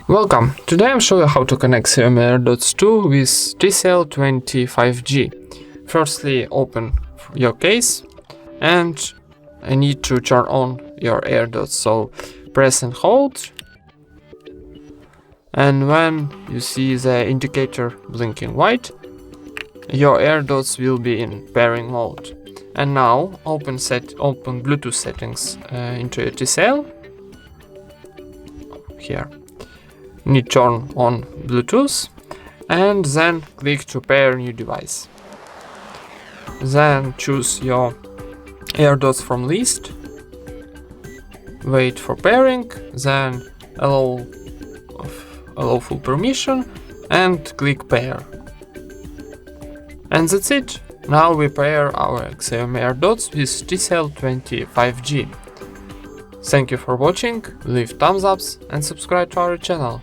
Welcome! Today I'm showing you how to connect Xiaomi AirDots 2 with TCL 25G. Firstly, open your case and I need to turn on your AirDots, so press and hold, and when you see the indicator blinking white, your AirDots will be in pairing mode. And now open Bluetooth settings into your TCL. Here. Need to turn on Bluetooth and then click to pair new device. Then choose your AirDots from list, wait for pairing, then allow full permission and click pair. And that's it. Now we pair our Xiaomi AirDots with TCL 25G. Thank you for watching, leave thumbs ups and subscribe to our channel.